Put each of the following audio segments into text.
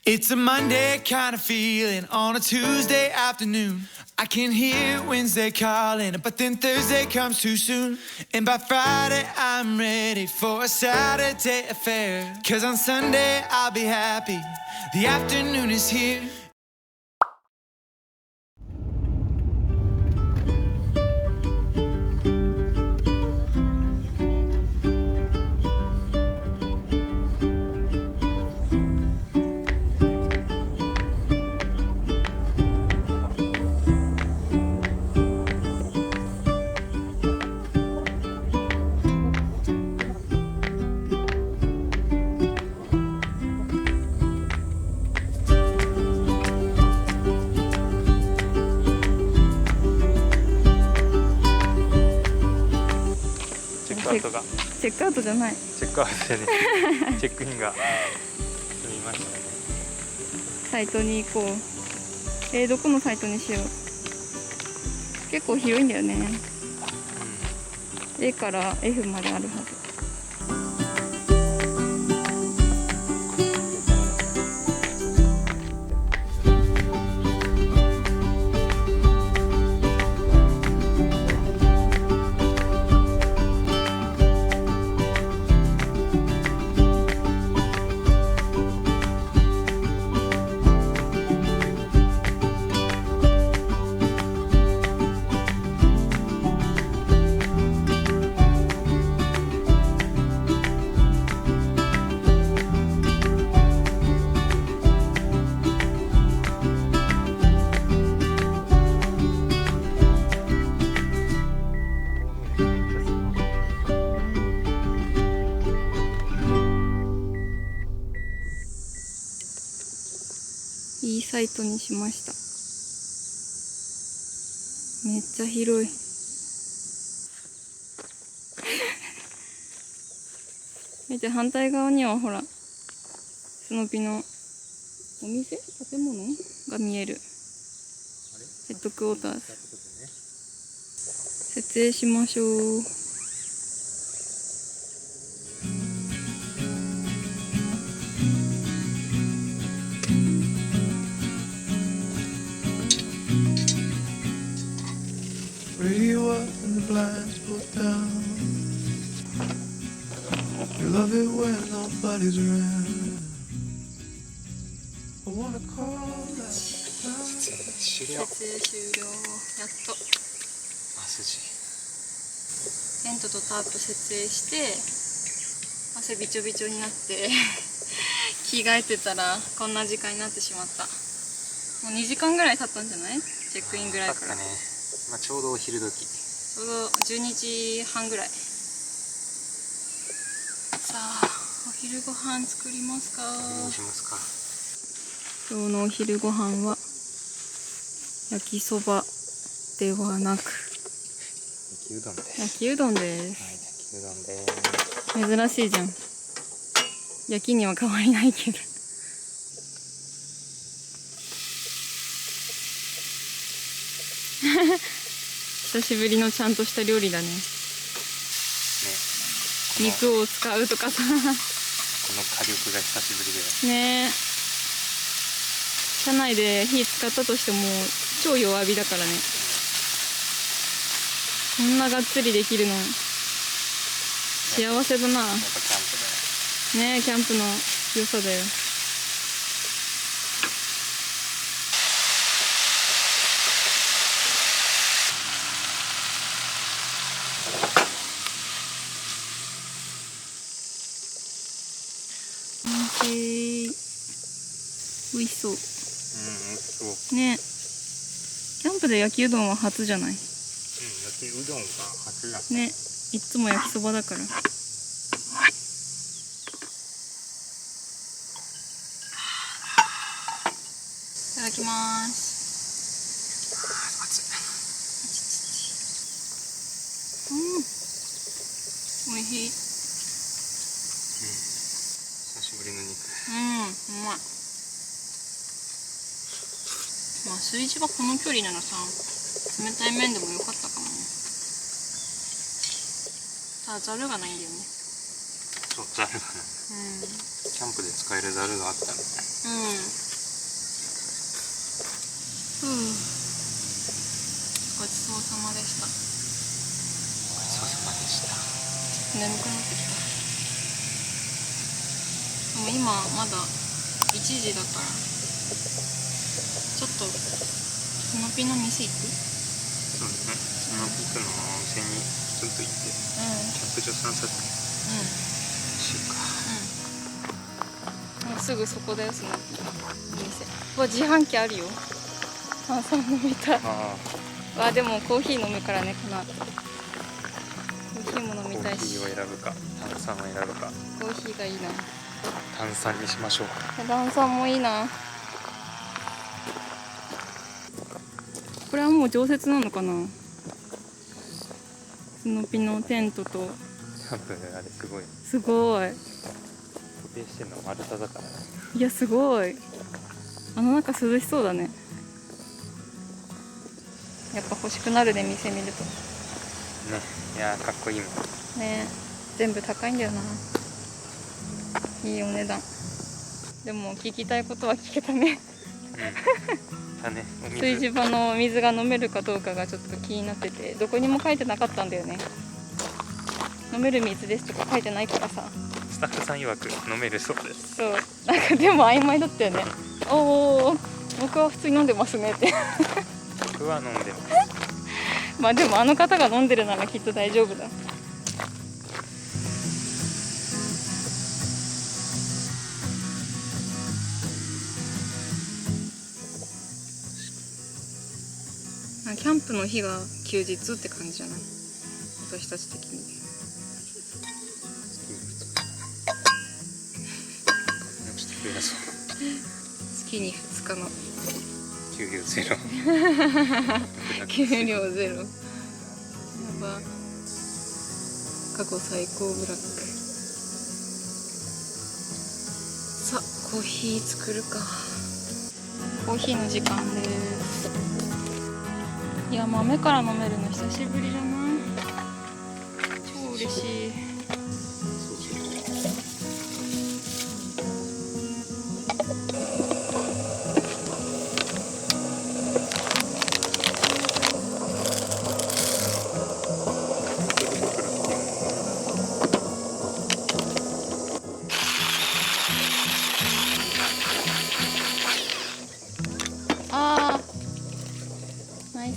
It's a Monday kind of feeling on a Tuesday afternoon. I can hear Wednesday calling, but then Thursday comes too soon. And by Friday I'm ready for a Saturday affair. 'Cause on Sunday I'll be happy, the afternoon is here.チェックアウトじゃない。チェックアウトじゃねえチェックインが済みましたね。サイトに行こう。どこのサイトにしよう。結構広いんだよね。A から F まであるはず。いいサイトにしました。めっちゃ広い。見て、反対側にはほらスノピのお店、建物が見える。ヘッドクォーターズ。設営しましょう。Radio up and the blinds pulled down. You love it when nobody's around. I wanna call that sound. 設営終了。やっとテントとタープ設営して汗びちょびちょになって着替えてたらこんな時間になってしまった。もう2時間ぐらい経ったんじゃない？チェックインぐらいから。まあ、ちょうどお昼時。ちょうど12時半ぐらい。さあ、お昼ご飯作りますか。今日のお昼ご飯は焼きそばではなく焼きうどんです。焼きうどんです。はい、焼きうどんです。珍しいじゃん。焼きには変わりないけど。久しぶりのちゃんとした料理だね。肉を使うとかさ。この火力が久しぶりで。ねえ。車内で火使ったとしても超弱火だからね。こんながっつりできるの幸せだな。やっぱキャンプだよ。ねえ、キャンプの良さだよ。美味しそう。ね。キャンプで焼きうどんは初じゃない？焼きうどんが初だね。いつも焼きそばだから。いただきます。美味しい。久しぶりの肉。うまい。まあ炊事がこの距離ならさ、冷たい麺でもよかったかもね。ただざるがないんだよね。そう、ざるがない。キャンプで使えるざるがあったの。眠くなってきた。でも今まだ1時だから、ちょっとスノピの店行く？そうですね。スノピクのお店にちょっと行って、キャンプ場散策しようか。もうすぐそこだよ、スノピの店。自販機あるよ。炭酸飲みたい。でもコーヒー飲むからね、この後。コーヒーも飲みたいし。コーヒーを選ぶか炭酸を選ぶか。コーヒーがいいな。炭酸にしましょう。炭酸もいいな。これはもう常設なのかな。スノピのテントと。多分あれすごいすごい。固定してるの丸太だからね。いやすごい。中涼しそうだね。やっぱ欲しくなるね、店見るとね。いやかっこいいもんね。全部高いんだよな。いいお値段。でも聞きたいことは聞けたね。だね。お水炊事場の水が飲めるかどうかがちょっと気になってて、どこにも書いてなかったんだよね。飲める水ですとか書いてないからさ。スタッフさん曰く飲めるそうです。そう、でも曖昧だったよね。おお、僕は普通に飲んでますねって僕は飲んでます。でもあの方が飲んでるならきっと大丈夫だ。キャンプの日が休日って感じじゃない？私たち的に。月に2日の給料ゼロ。給料ゼロ。やば。過去最高ブラック。さあ、コーヒー作るか。コーヒーの時間です。いや、豆から飲めるの久しぶりじゃない？超嬉しい。ナイス。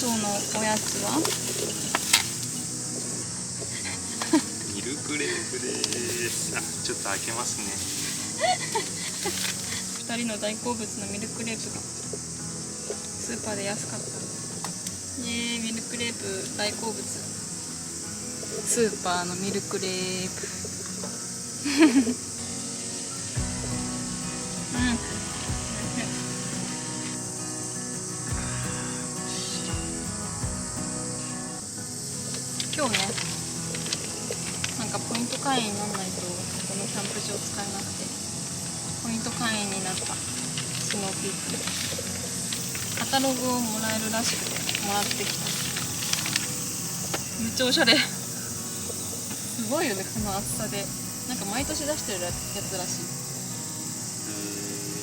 今日のおやつはミルクレープです。ちょっと開けますね。2人の大好物のミルクレープがスーパーで安かった。イエーイ、ミルクレープ大好物。スーパーのミルクレープ今日ね、なんかポイント会員にならないとこのキャンプ場使えなくて、ポイント会員になったスノーピークカタログをもらえるらしくてもらってきた。めっちゃおしゃれ。すごいよね、この厚さで。なんか毎年出してるやつらしい。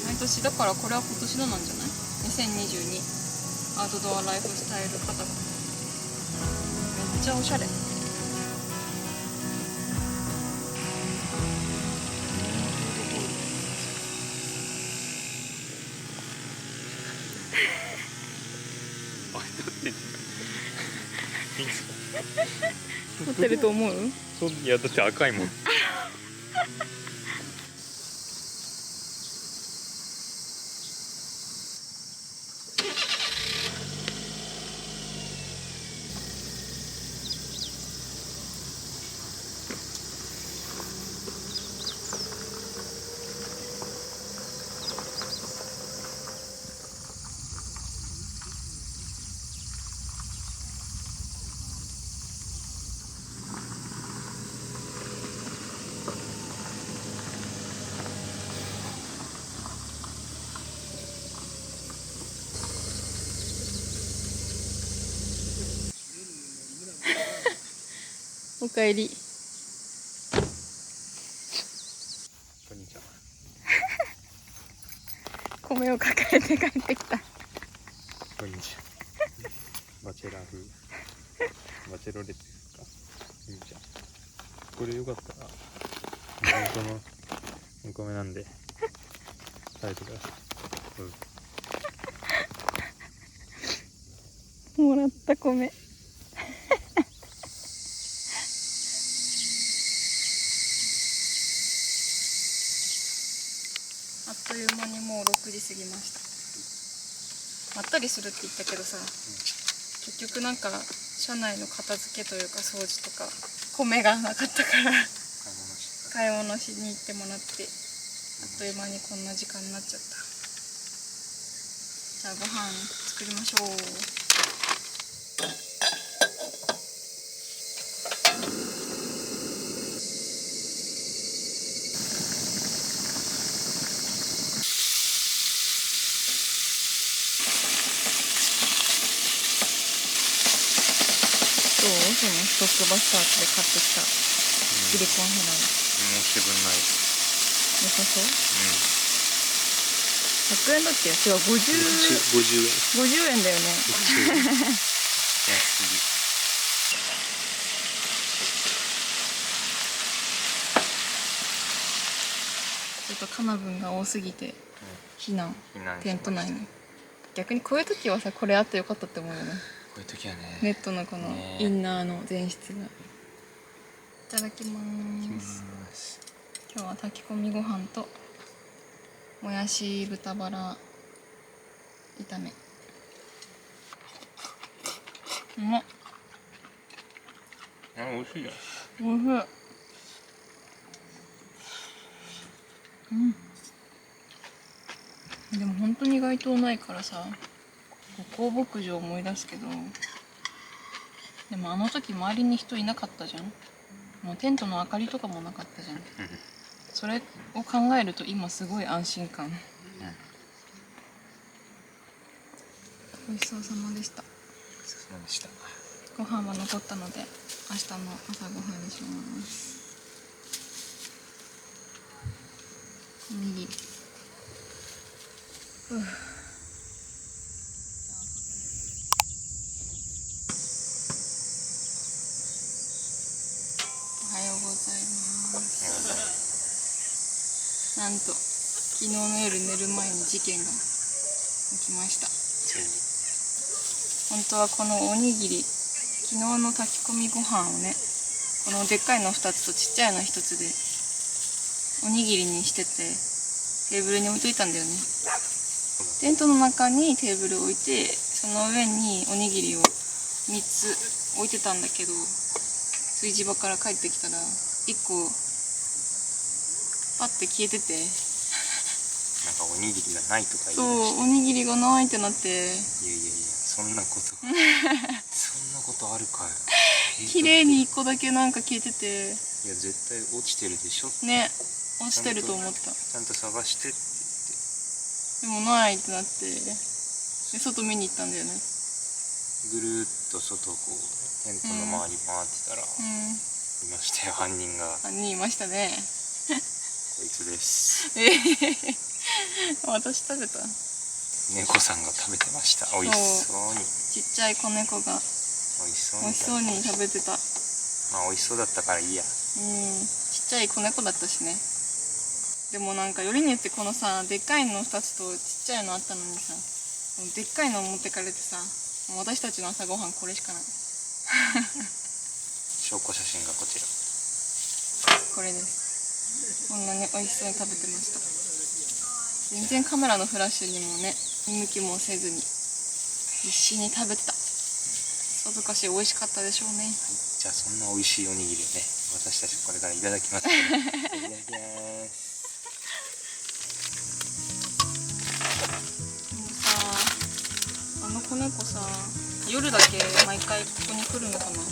毎年だから、これは今年のなんじゃない？ 2022 アウトドアライフスタイルカタログ。めっちゃおしゃれ。撮ってると思う？いやだって赤いもん。かえり。こんにちは。米を抱えて帰ってきた。こんにちは。バチェラー風。バチェロレッテですか。こんにちは。これよかったら地元のお米なんで食べてください。もらった米。あっという間にもう6時過ぎました。まったりするって言ったけどさ、結局なんか車内の片付けというか掃除とか米がなかったから買い物しに行ってもらって、あっという間にこんな時間になっちゃった。じゃあご飯作りましょう。そのストックバスターズで買ってきたシリコンヘラ。申し分ない。良さそう。100円だっけ？違う、50円だよね。安い。ちょっとカナブンが多すぎて避難テント内に。逆にこういう時はさ、これあってよかったって思うよね。こういう時はね。ネットのこのインナーの前室が。いただきます。今日は炊き込みご飯ともやし豚バラ炒め。うまっ。美味しいじゃん。おいしい。でも本当に街灯ないからさ、こう牧場思い出すけど、でもあの時周りに人いなかったじゃん。もうテントの明かりとかもなかったじゃん。それを考えると今すごい安心感。ごちそうさまでした。ご飯は残ったので明日の朝ごはんにします。おにぎり。おはようございます。なんと昨日の夜寝る前に事件が起きました。本当はこのおにぎり、昨日の炊き込みご飯をね、このでっかいの2つとちっちゃいの1つでおにぎりにしててテーブルに置いといたんだよね。テントの中にテーブルを置いて、その上におにぎりを3つ置いてたんだけど、炊事場から帰ってきたら1個パッて消えてて、なんかおにぎりがないとか言そう、う。おにぎりがないってなって。いやそんなことそんなことあるかよ。綺麗に1個だけなんか消えてて。いや絶対落ちてるでしょね、落ちてると思った。ちゃんと探してってでもないってなって、で外見に行ったんだよね。ぐるーっと外こうテントの周り回ってたら、いましたよ、犯人が。犯人いましたね。こいつです。私食べた。猫さんが食べてました。美味しそうに。ちっちゃい子猫が美味しそうに食べてた。まあ美味しそうだったからいいや。ちっちゃい子猫だったしね。でもなんかよりによってこのさ、でっかいの2つとちっちゃいのあったのにさ、でっかいの持ってかれてさ、もう私たちの朝ごはんこれしかない。証拠写真がこちら。これです。こんなに美味しそうに食べてました。全然カメラのフラッシュにもね、見向きもせずに必死に食べてた。さぞかし美味しかったでしょうね。じゃあそんな美味しいおにぎりをね、私たちこれからいただきます。いただきます。でもさ、あの子猫さ、夜だけ毎回ここに来るのかな。で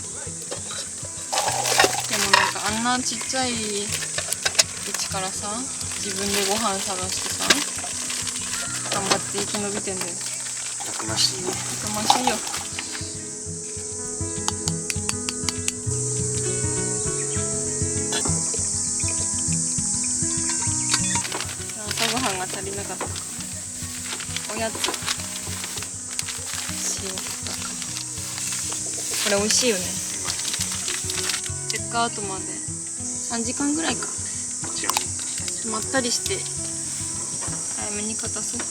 もなんかあんなちっちゃいうちからさ、自分でご飯探してさ、頑張って生き延びてんだよ。たくましいね。たくましいよ。ご飯が足りなかったか。おやつしようか。これ美味しいよね。チェックアウトまで3時間ぐらいか。一応まったりして早めに片そう。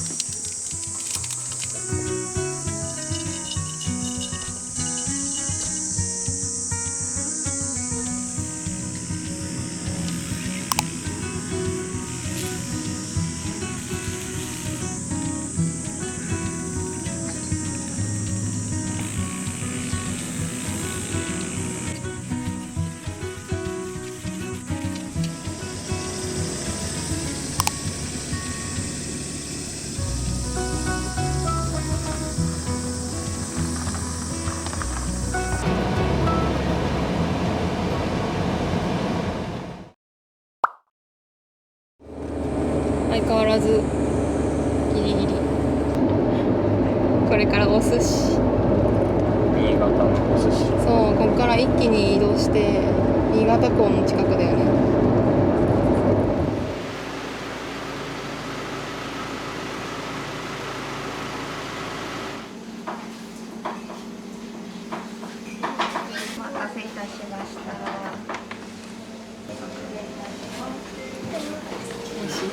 相変わらずギリギリ。これからお寿司。新潟のお寿司。そう、ここから一気に移動して新潟港の近くだよね。お待たせいたしました。美味しい？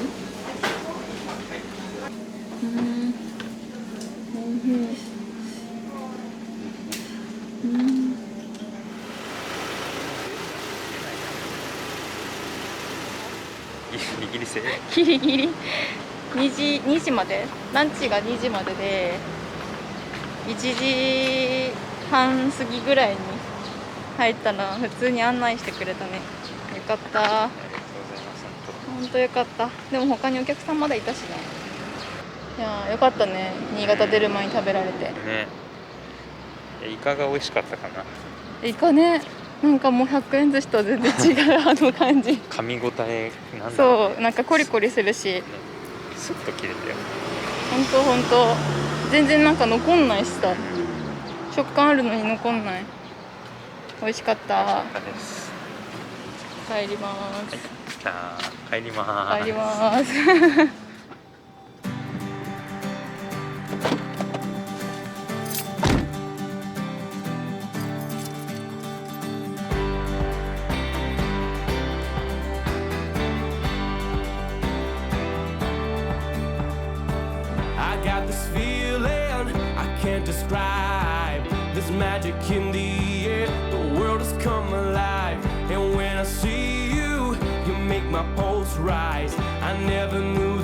ギリギリセール。ギリギリ2時まで、ランチが2時までで1時半過ぎぐらいに入ったら普通に案内してくれたね。よかった。ありがとうございます。本当よかった。でも他にお客さんまだいたしね。いやよかったね、新潟出る前に食べられて。ね。イカが美味しかったかな。イカね、なんかもう100円寿司とは全然違うあの感じ。噛み応えなんだろうね。そう、なんかコリコリするし、スッと切れたよ。ほんと全然なんか残んないしさ、食感あるのに残んない。美味しかった。です。帰ります。じゃあ帰ります。帰ります。I got this feeling I can't describe. This magic in the air, the world has come alive. And when I see you, you make my pulse rise. I never knew